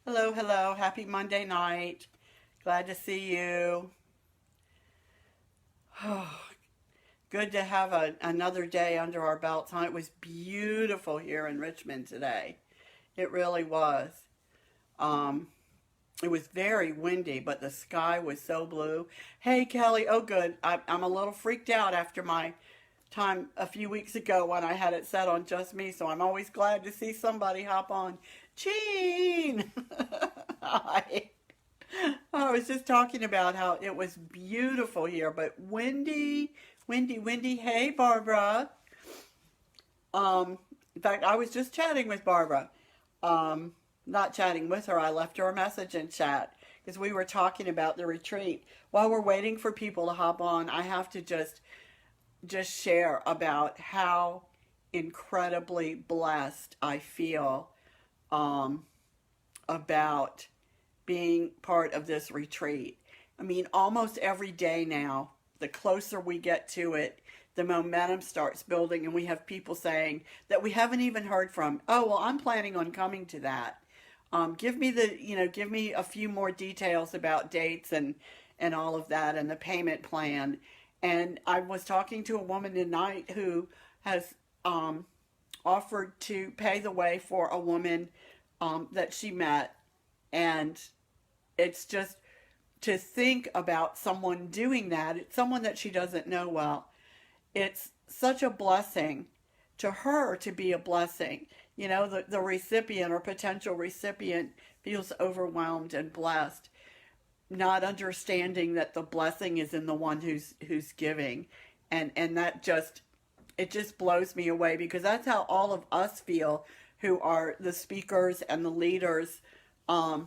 Hello, hello. Happy Monday night. Glad to see you. Good to have another day under our belts. Huh? It was beautiful here in Richmond today. It really was. Um, it was very windy, but the sky was so blue. Hey, Kelly. Oh, good. I'm a little freaked out after my time a few weeks ago when I had it set on just me, so I'm always glad to see somebody hop on. Gene! Hi. I was just talking about how it was beautiful here, but windy, windy, windy. Hey, Barbara. In fact, I was just chatting with Barbara. Um, Not chatting with her. I left her a message in chat because we were talking about the retreat. While we're waiting for people to hop on, I have to just share about how incredibly blessed I feel um, about being part of this retreat. I mean, almost every day now, the closer we get to it, the momentum starts building, and we have people saying that we haven't even heard from. Oh, well, I'm planning on coming to that. Give me a few more details about dates and all of that and the payment plan. And I was talking to a woman tonight who has offered to pay the way for a woman that she met, and it's just to think about someone doing that. It's someone that she doesn't know well. It's such a blessing to her to be a blessing. The recipient or potential recipient feels overwhelmed and blessed, not understanding that the blessing is in the one who's giving. And that just it just blows me away because that's how all of us feel who are the speakers and the leaders um,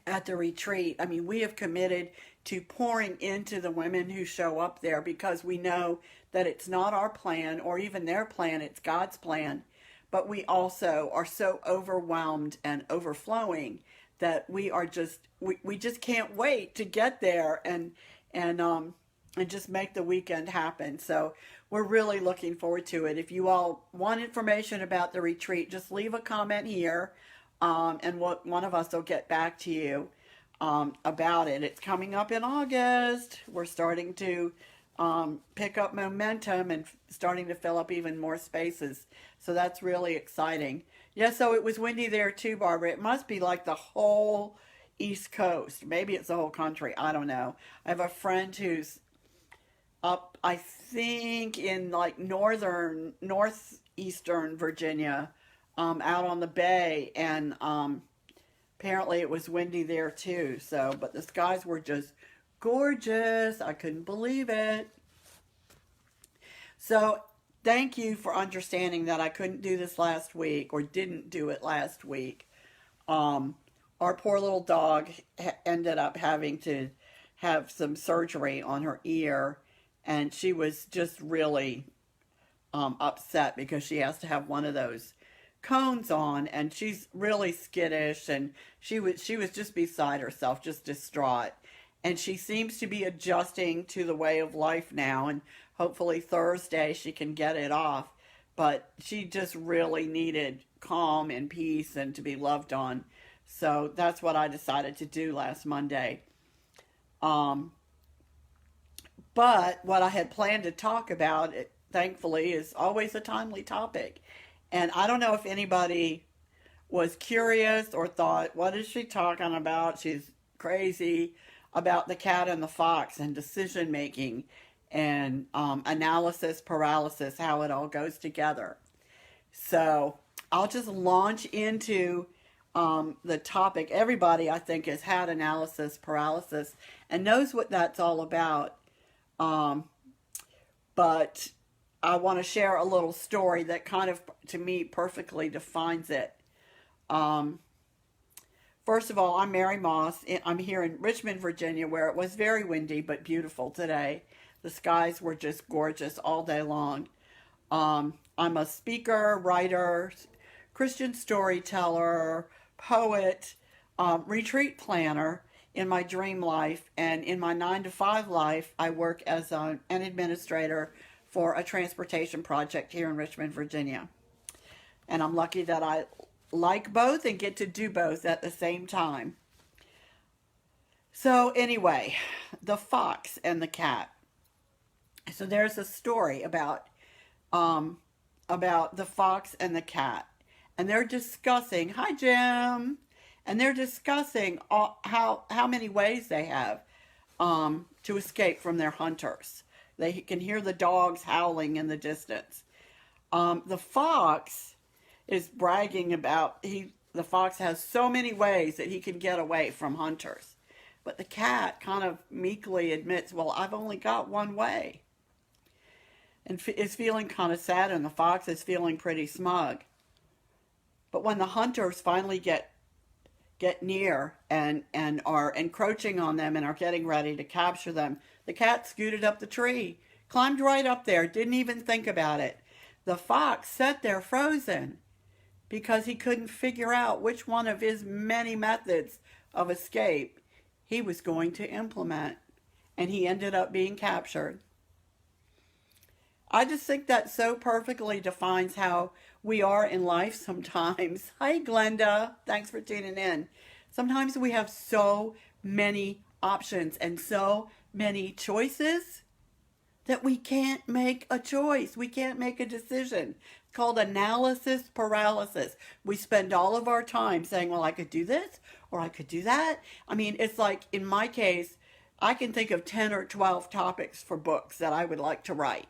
at the retreat. I mean, we have committed to pouring into the women who show up there because we know that it's not our plan or even their plan, it's God's plan. But we also are so overwhelmed and overflowing that we just can't wait to get there and just make the weekend happen. So we're really looking forward to it. If you all want information about the retreat, just leave a comment here, and one of us will get back to you about it. It's coming up in August. We're starting to pick up momentum and starting to fill up even more spaces. So that's really exciting. Yeah, so it was windy there too, Barbara. It must be like the whole East Coast. Maybe it's the whole country. I don't know. I have a friend who's up, I think, in like northeastern Virginia, out on the bay, and apparently it was windy there too. So, but the skies were just gorgeous. I couldn't believe it. So, thank you for understanding that I couldn't do this last week or didn't do it last week. Um, our poor little dog ended up having to have some surgery on her ear, and she was just really upset because she has to have one of those cones on, and she's really skittish, and she was just beside herself, just distraught. And she seems to be adjusting to the way of life now, and hopefully Thursday she can get it off. But she just really needed calm and peace and to be loved on. So that's what I decided to do last Monday. Um, but what I had planned to talk about, thankfully, is always a timely topic. And I don't know if anybody was curious or thought, what is she talking about? She's crazy about the cat and the fox and decision making and analysis paralysis, how it all goes together. So I'll just launch into the topic. Everybody, I think, has had analysis paralysis and knows what that's all about. Um, but I want to share a little story that kind of, to me, perfectly defines it. Um, First of all, I'm Mary Moss. I'm here in Richmond, Virginia, where it was very windy but beautiful today. The skies were just gorgeous all day long. I'm a speaker, writer, Christian storyteller, poet, retreat planner in my dream life. And in my 9 to 5 life, I work as an administrator for a transportation project here in Richmond, Virginia. And I'm lucky that I like both and get to do both at the same time. So anyway, the fox and the cat. So there's a story um about the fox and the cat, and they're discussing. Hi, Jim. And they're discussing how many ways they have to escape from their hunters. They can hear the dogs howling in the distance. The fox is bragging about the fox has so many ways that he can get away from hunters. But the cat kind of meekly admits, well, I've only got one way. And is feeling kind of sad, and the fox is feeling pretty smug. But when the hunters finally get near and are encroaching on them and are getting ready to capture them, the cat scooted up the tree, climbed right up there, didn't even think about it. The fox sat there frozen because he couldn't figure out which one of his many methods of escape he was going to implement, and he ended up being captured. I just think that so perfectly defines how we are in life sometimes. Hi, Glenda. Thanks for tuning in. Sometimes we have so many options and so many choices that we can't make a choice. We can't make a decision. It's called analysis paralysis. We spend all of our time saying, well, I could do this or I could do that. I mean, it's like in my case, I can think of 10 or 12 topics for books that I would like to write.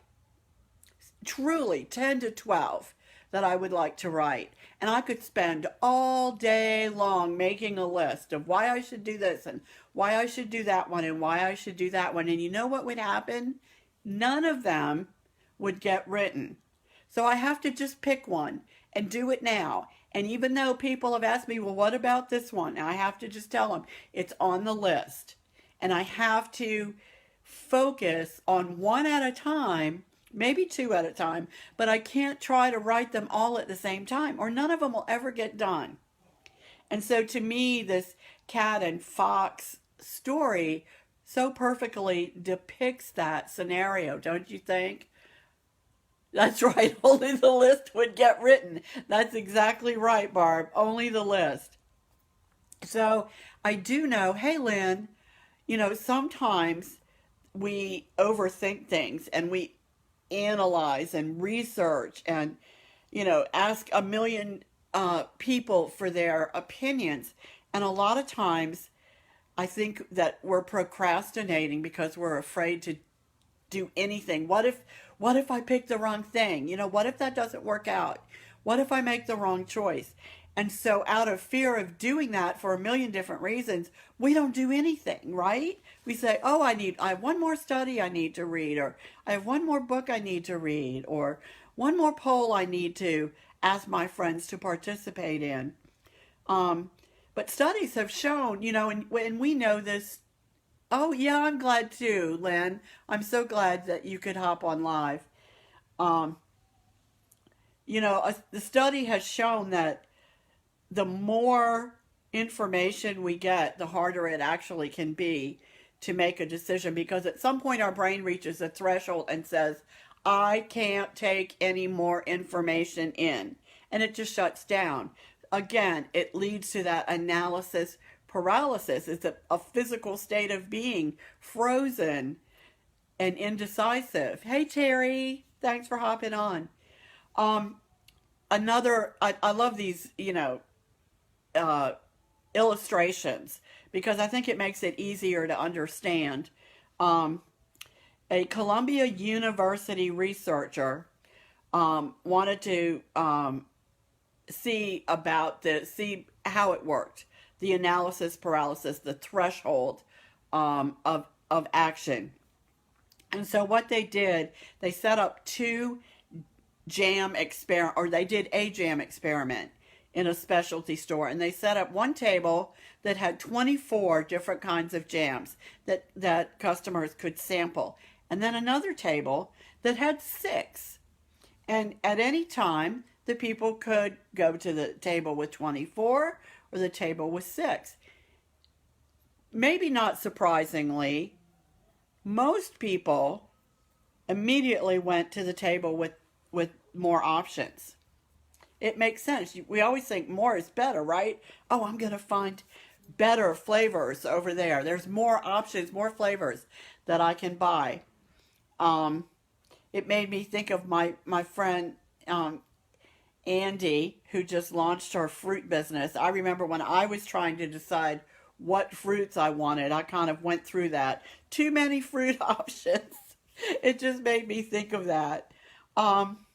Truly 10 to 12 that I would like to write. And I could spend all day long making a list of why I should do this and why I should do that one and why I should do that one. And you know what would happen? None of them would get written. So I have to just pick one and do it now. And even though people have asked me, well, what about this one? I have to just tell them it's on the list. And I have to focus on one at a time, maybe two at a time, but I can't try to write them all at the same time or none of them will ever get done. And so to me, this cat and fox story so perfectly depicts that scenario, don't you think? That's right, only the list would get written. That's exactly right, Barb, only the list. So I do know, hey, Lynn, sometimes we overthink things and we analyze and research and, ask a million people for their opinions. And a lot of times I think that we're procrastinating because we're afraid to do anything. What if I pick the wrong thing? What if that doesn't work out? What if I make the wrong choice? And so out of fear of doing that for a million different reasons, we don't do anything, right? We say, oh, I have one more study I need to read, or I have one more book I need to read, or one more poll I need to ask my friends to participate in. But studies have shown, and we know this. Oh, yeah, I'm glad too, Lynn. I'm so glad that you could hop on live. Um, the study has shown that the more information we get, the harder it actually can be to make a decision, because at some point our brain reaches a threshold and says, I can't take any more information in. And it just shuts down. Again, it leads to that analysis paralysis. It's a physical state of being frozen and indecisive. Hey, Terry, thanks for hopping on. Um, I love these, uh, illustrations because I think it makes it easier to understand. Um, a Columbia University researcher wanted to see how it worked, the analysis paralysis, the threshold of action. And so what they did, they set up they did a jam experiment in a specialty store, and they set up one table that had 24 different kinds of jams that customers could sample, and then another table that had 6. And at any time, the people could go to the table with 24 or the table with 6. Maybe not surprisingly, most people immediately went to the table with more options. it makes sense. We always think more is better, right? Oh, I'm going to find better flavors over there. There's more options, more flavors that I can buy. Um, it made me think of my friend Andy, who just launched her fruit business. I remember when I was trying to decide what fruits I wanted, I kind of went through that. Too many fruit options. It just made me think of that. Um,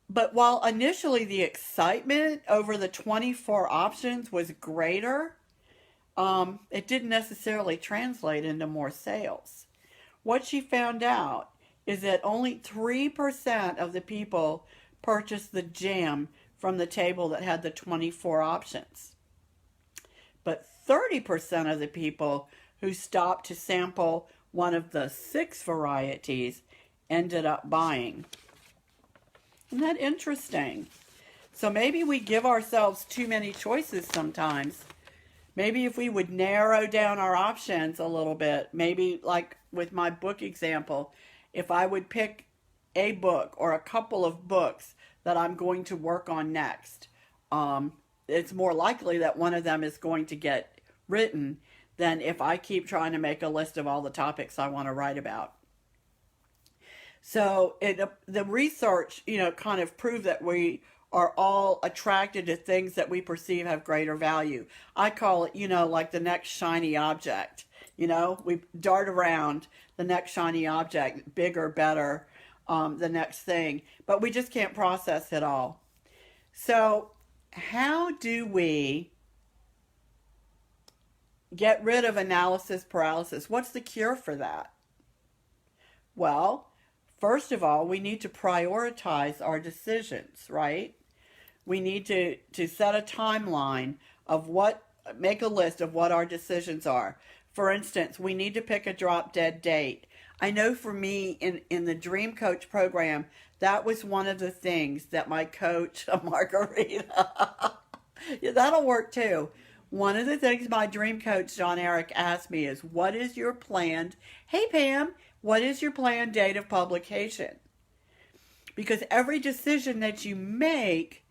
but while initially the excitement over the 24 options was greater, it didn't necessarily translate into more sales. What she found out is that only 3% of the people purchased the jam from the table that had the 24 options. But 30% of the people who stopped to sample one of the 6 varieties ended up buying. Isn't that interesting? So maybe we give ourselves too many choices sometimes. Maybe if we would narrow down our options a little bit, maybe like with my book example, if I would pick a book or a couple of books that I'm going to work on next, it's more likely that one of them is going to get written than if I keep trying to make a list of all the topics I want to write about. So the research, kind of proved that we are all attracted to things that we perceive have greater value. I call it, like the next shiny object. We dart around the next shiny object, bigger, better, the next thing, but we just can't process it all. So how do we get rid of analysis paralysis? What's the cure for that? Well, first of all, we need to prioritize our decisions, right? We need to set a timeline of make a list of what our decisions are. For instance, we need to pick a drop dead date. I know for me in the Dream Coach program, that was one of the things that my coach, Margarita, yeah, that'll work too. One of the things my dream coach, John Eric, asked me is, what is your planned, hey Pam, what is your planned date of publication? Because every decision that you make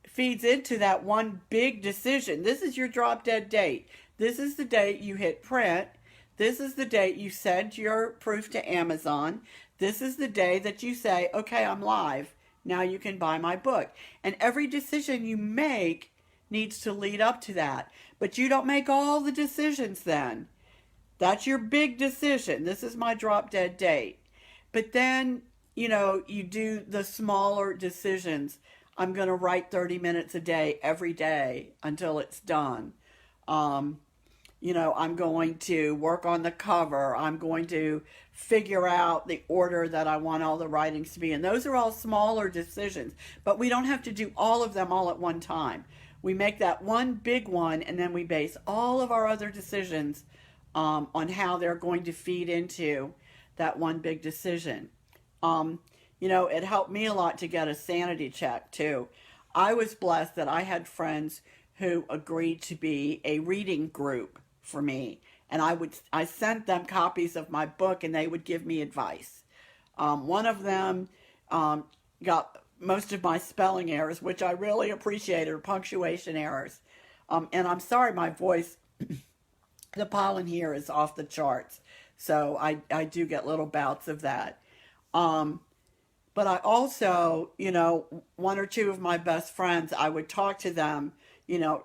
feeds into that one big decision. This is your drop dead date. This is the date you hit print. This is the date you send your proof to Amazon. This is the day that you say, okay, I'm live. Now you can buy my book. And every decision you make needs to lead up to that. But you don't make all the decisions then. That's your big decision. This is my drop dead date. But then, you do the smaller decisions. I'm going to write 30 minutes a day every day until it's done. I'm going to work on the cover. I'm going to figure out the order that I want all the writings to be in. Those are all smaller decisions, but we don't have to do all of them all at one time. We make that one big one, and then we base all of our other decisions on how they're going to feed into that one big decision. It helped me a lot to get a sanity check too. I was blessed that I had friends who agreed to be a reading group for me, and I sent them copies of my book, and they would give me advice. One of them got most of my spelling errors, which I really appreciated, or punctuation errors. And I'm sorry, my voice, the pollen here is off the charts, so I do get little bouts of that. But I also, one or two of my best friends, I would talk to them,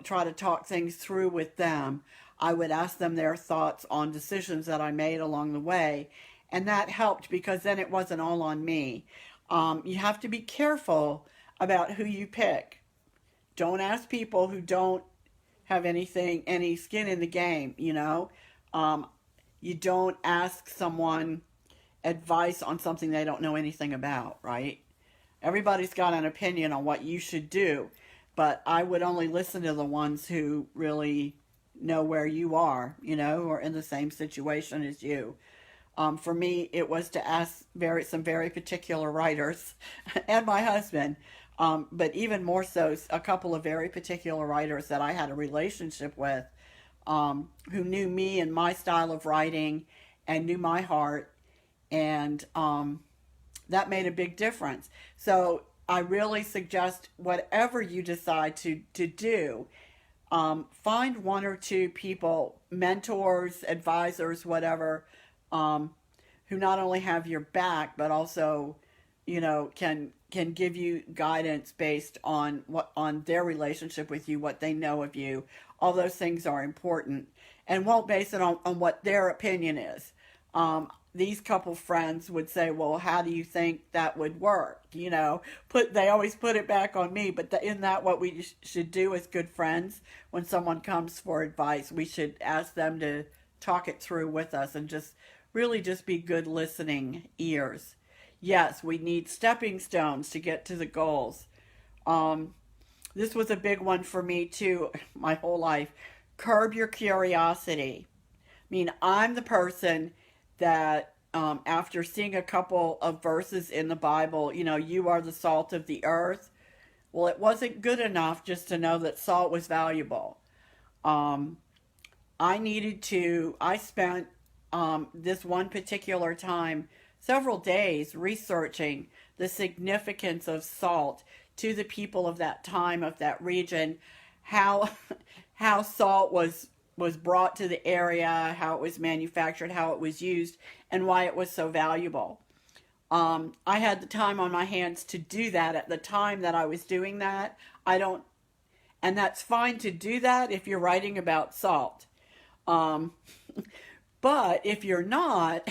try to talk things through with them. I would ask them their thoughts on decisions that I made along the way. And that helped because then it wasn't all on me. You have to be careful about who you pick. Don't ask people who don't have any skin in the game, You don't ask someone advice on something they don't know anything about, right? Everybody's got an opinion on what you should do, but I would only listen to the ones who really know where you are, who are in the same situation as you. For me, it was to ask some very particular writers and my husband, but even more so, a couple of very particular writers that I had a relationship with, who knew me and my style of writing and knew my heart, and that made a big difference. So I really suggest whatever you decide to do, find one or two people, mentors, advisors, whatever, um, who not only have your back but also, can give you guidance based on what on their relationship with you, what they know of you. All those things are important, and won't base it on what their opinion is. These couple friends would say, "Well, how do you think that would work?" They always put it back on me. But isn't that what we should do as good friends? When someone comes for advice, we should ask them to talk it through with us and just really just be good listening ears. Yes, we need stepping stones to get to the goals. Um, this was a big one for me too, my whole life. Curb your curiosity. I mean, I'm the person that, after seeing a couple of verses in the Bible, you are the salt of the earth. Well, it wasn't good enough just to know that salt was valuable. Um, I spent, this one particular time, several days researching the significance of salt to the people of that time, of that region, how how salt was brought to the area, how it was manufactured, how it was used, and why it was so valuable. I had the time on my hands to do that at the time that I was doing that. I don't, and that's fine to do that if you're writing about salt. Um, but if you're not,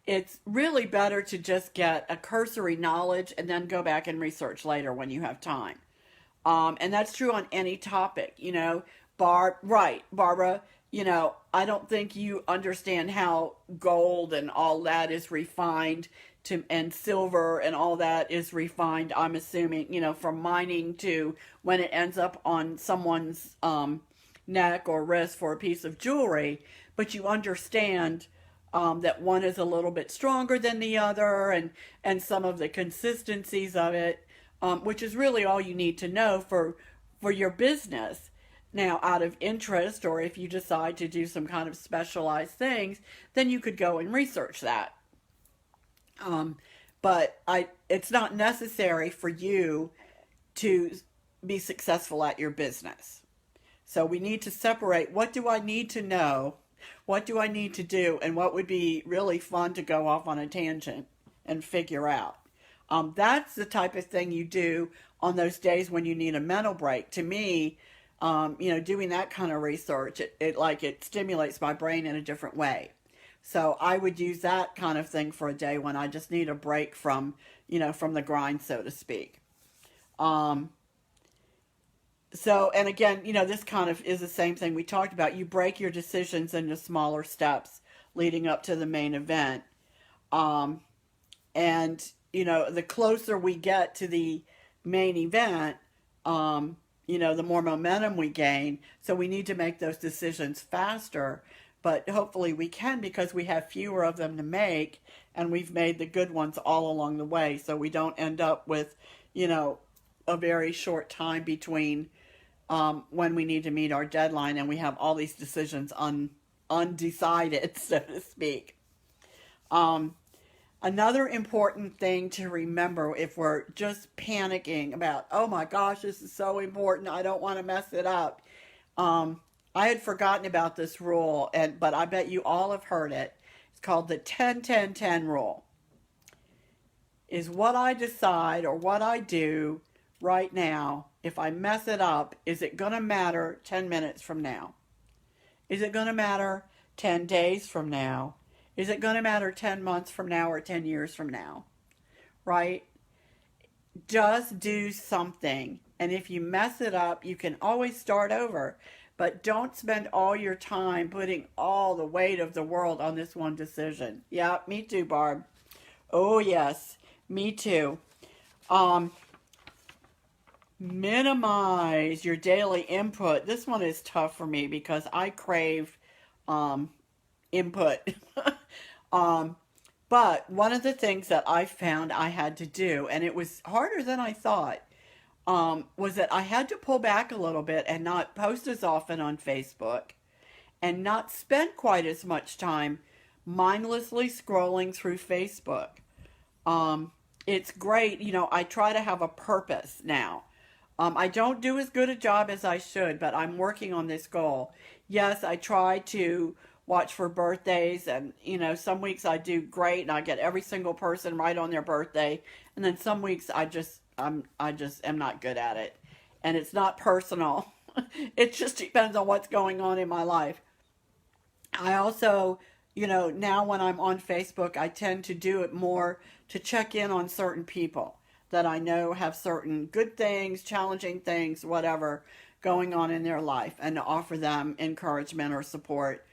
it's really better to just get a cursory knowledge and then go back and research later when you have time. And that's true on any topic, right, Barbara, I don't think you understand how gold and all that is refined and silver and all that is refined, I'm assuming, from mining to when it ends up on someone's, neck or wrist for a piece of jewelry. But you understand, that one is a little bit stronger than the other, and some of the consistencies of it, which is really all you need to know for your business. Now, out of interest, or if you decide to do some kind of specialized things, then you could go and research that. Um, but it's not necessary for you to be successful at your business. So we need to separate, what do I need to know, what do I need to do, and what would be really fun to go off on a tangent and figure out. That's the type of thing you do on those days when you need a mental break. To me, doing that kind of research, it stimulates my brain in a different way. So I would use that kind of thing for a day when I just need a break from the grind, so to speak. Um, and again, this kind of is the same thing we talked about. You break your decisions into smaller steps leading up to the main event. Um, and, the closer we get to the main event, the more momentum we gain. So we need to make those decisions faster. But hopefully we can, because we have fewer of them to make, and we've made the good ones all along the way. So we don't end up with, a very short time between, when we need to meet our deadline, and we have all these decisions undecided, so to speak. Um, Another important thing to remember, if we're just panicking about, oh my gosh, this is so important, I don't want to mess it up. Um, I had forgotten about this rule, but I bet you all have heard it. It's called the 10-10-10 rule. Is what I decide or what I do right now, if I mess it up, is it going to matter 10 minutes from now? Is it going to matter 10 days from now? Is it going to matter 10 months from now or 10 years from now? Right? Just do something. And if you mess it up, you can always start over. But don't spend all your time putting all the weight of the world on this one decision. Yeah, me too, Barb. Oh, yes, me too. Um, Minimize your daily input. This one is tough for me because I crave, um, input. um, but one of the things that I found I had to do, and it was harder than I thought, was that I had to pull back a little bit and not post as often on Facebook, and not spend quite as much time mindlessly scrolling through Facebook. Um, it's great. I try to have a purpose now. I don't do as good a job as I should, but I'm working on this goal. Yes, I try to watch for birthdays, and some weeks I do great and I get every single person right on their birthday, and then some weeks I just am not good at it. And it's not personal. It just depends on what's going on in my life. I also, now when I'm on Facebook, I tend to do it more to check in on certain people that I know have certain good things, challenging things, whatever going on in their life, and to offer them encouragement or support,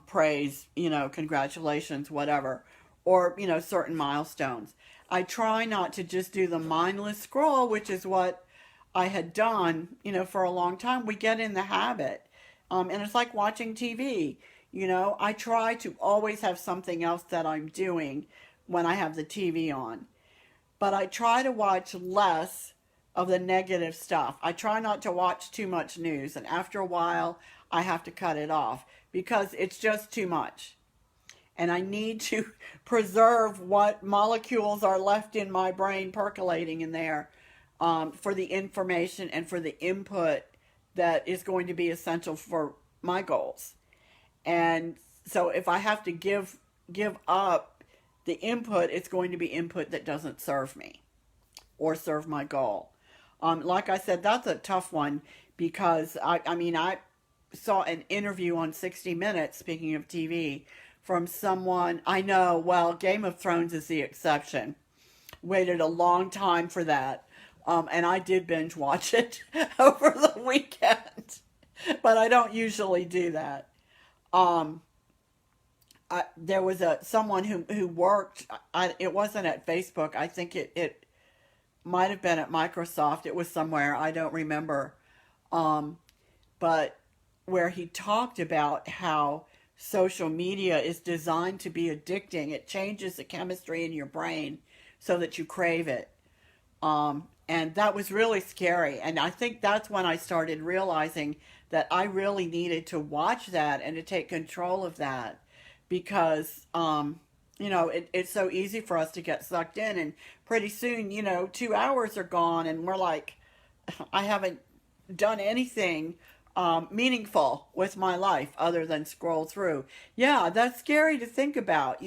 praise, congratulations, whatever, or, certain milestones. I try not to just do the mindless scroll, which is what I had done, for a long time. We get in the habit. And it's like watching TV. I try to always have something else that I'm doing when I have the TV on. But I try to watch less of the negative stuff. I try not to watch too much news. And after a while, I have to cut it off because it's just too much. And I need to preserve what molecules are left in my brain percolating in there, for the information and for the input that is going to be essential for my goals. And so if I have to give up the input, it's going to be input that doesn't serve me or serve my goal. Like I said, that's a tough one because I saw an interview on 60 Minutes, speaking of TV, from someone I know. Well, Game of Thrones is the exception. Waited a long time for that. And I did binge watch it over the weekend, but I don't usually do that. Um, there was someone who worked. It wasn't at Facebook. I think it might have been at Microsoft. It was somewhere. I don't remember. Um, but where he talked about how social media is designed to be addicting. It changes the chemistry in your brain so that you crave it. And that was really scary. And I think that's when I started realizing that I really needed to watch that and to take control of that because, it's so easy for us to get sucked in. And pretty soon, 2 hours are gone and we're like, I haven't done anything meaningful with my life other than scroll through. Yeah, that's scary to think about.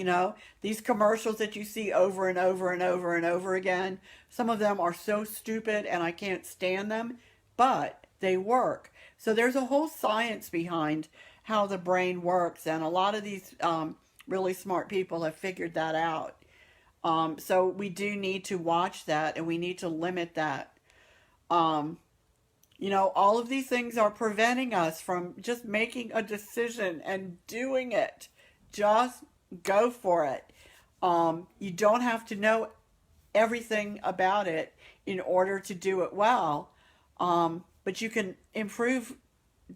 These commercials that you see over and over and over and over again. Some of them are so stupid and I can't stand them, but they work. So there's a whole science behind how the brain works, and a lot of these really smart people have figured that out. So we do need to watch that and we need to limit that. Um, all of these things are preventing us from just making a decision and doing it. Just go for it. You don't have to know everything about it in order to do it well. But you can improve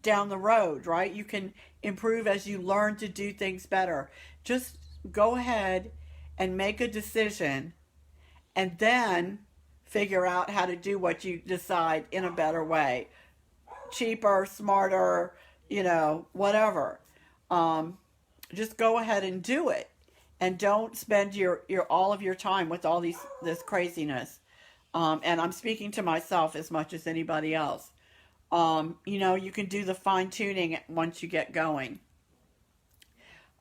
down the road, right? You can improve as you learn to do things better. Just go ahead and make a decision and then figure out how to do what you decide in a better way. Cheaper, smarter, whatever. Um, just go ahead and do it. And don't spend your all of your time with all this craziness. And I'm speaking to myself as much as anybody else. You can do the fine tuning once you get going.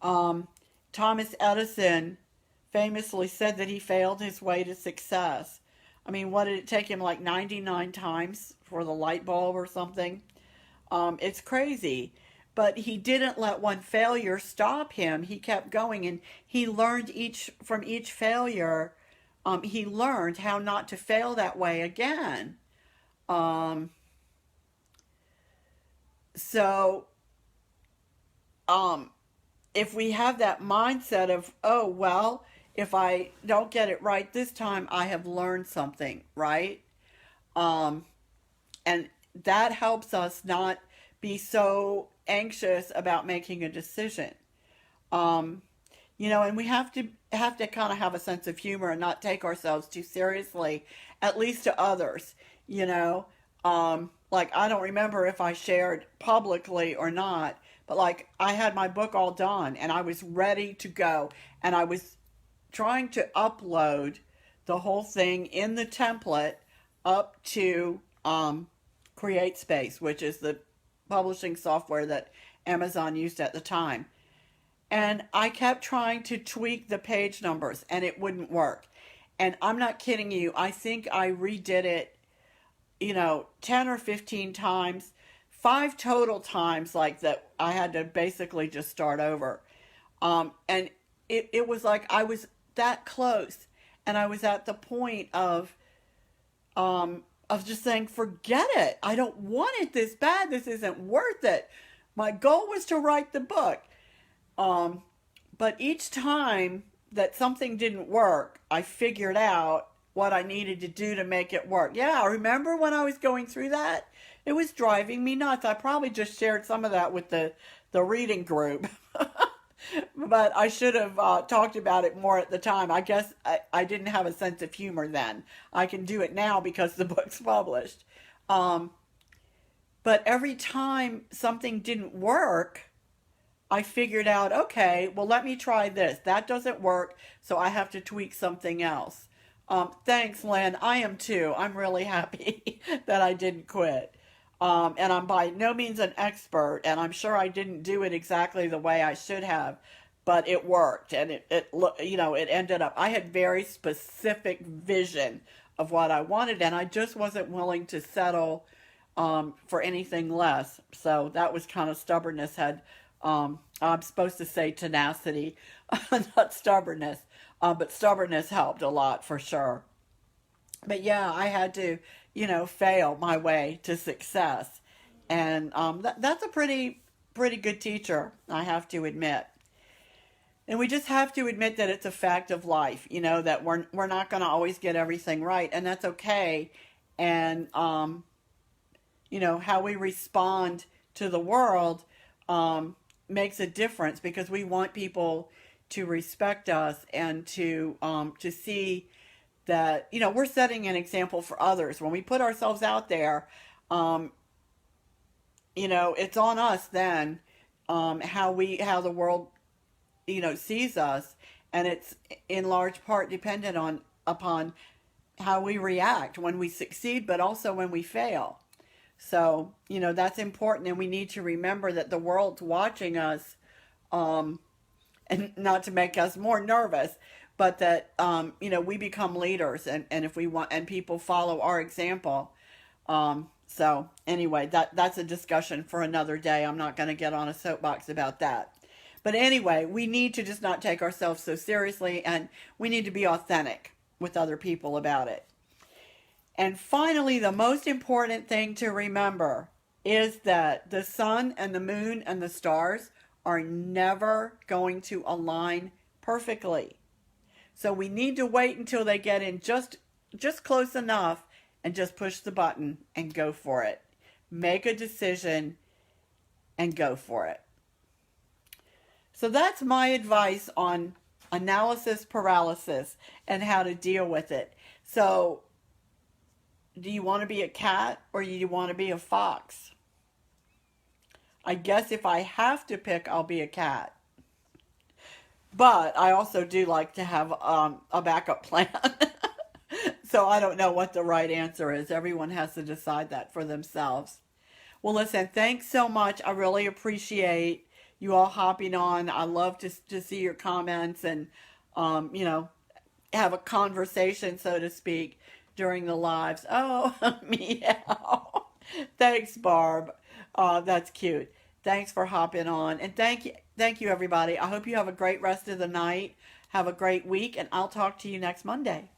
Um, Thomas Edison famously said that he failed his way to success. I mean, what did it take him, like 99 times for the light bulb or something? It's crazy. But he didn't let one failure stop him. He kept going and he learned from each failure. He learned how not to fail that way again. Um, so um, if we have that mindset of, oh, well, if I don't get it right this time, I have learned something, right? Um, and that helps us not be so anxious about making a decision. Um, and we have to kind of have a sense of humor and not take ourselves too seriously, at least to others. Like I don't remember if I shared publicly or not, but like I had my book all done and I was ready to go, and I was trying to upload the whole thing in the template up to CreateSpace, which is the publishing software that Amazon used at the time. And I kept trying to tweak the page numbers and it wouldn't work. And I'm not kidding you. I think I redid it, 10 or 15 times, 5 total times like that. I had to basically just start over. And it was like I was that close. And I was at the point of just saying, forget it. I don't want it this bad. This isn't worth it. My goal was to write the book. But each time that something didn't work, I figured out what I needed to do to make it work. Yeah, I remember when I was going through that? It was driving me nuts. I probably just shared some of that with the reading group. But I should have talked about it more at the time. I guess I didn't have a sense of humor then. I can do it now because the book's published. But every time something didn't work, I figured out, okay, well, let me try this. That doesn't work, so I have to tweak something else. Thanks, Lynn. I am too. I'm really happy that I didn't quit. And I'm by no means an expert, and I'm sure I didn't do it exactly the way I should have, but it worked, and it ended up, I had very specific vision of what I wanted, and I just wasn't willing to settle for anything less. So that was kind of stubbornness. I'm supposed to say tenacity, not stubbornness, but stubbornness helped a lot for sure. But yeah, I had to, fail my way to success. And that's a pretty good teacher, I have to admit. And we just have to admit that it's a fact of life, that we're not going to always get everything right, and that's okay. And, how we respond to the world makes a difference, because we want people to respect us and to see that, we're setting an example for others. When we put ourselves out there, it's on us then, how the world, sees us. And it's in large part dependent upon how we react when we succeed, but also when we fail. So, that's important. And we need to remember that the world's watching us, and not to make us more nervous, but that, we become leaders, and if we want, and people follow our example. So anyway, that's a discussion for another day. I'm not going to get on a soapbox about that. But anyway, we need to just not take ourselves so seriously, and we need to be authentic with other people about it. And finally, the most important thing to remember is that the sun and the moon and the stars are never going to align perfectly. So we need to wait until they get in just close enough and just push the button and go for it. Make a decision and go for it. So that's my advice on analysis paralysis and how to deal with it. So do you want to be a cat or do you want to be a fox? I guess if I have to pick, I'll be a cat. But I also do like to have a backup plan. So I don't know what the right answer is. Everyone has to decide that for themselves. Well, listen, thanks so much. I really appreciate you all hopping on. I love to see your comments and, have a conversation, so to speak, during the lives. Oh, meow. Thanks, Barb. That's cute. Thanks for hopping on. And thank you, everybody. I hope you have a great rest of the night. Have a great week, and I'll talk to you next Monday.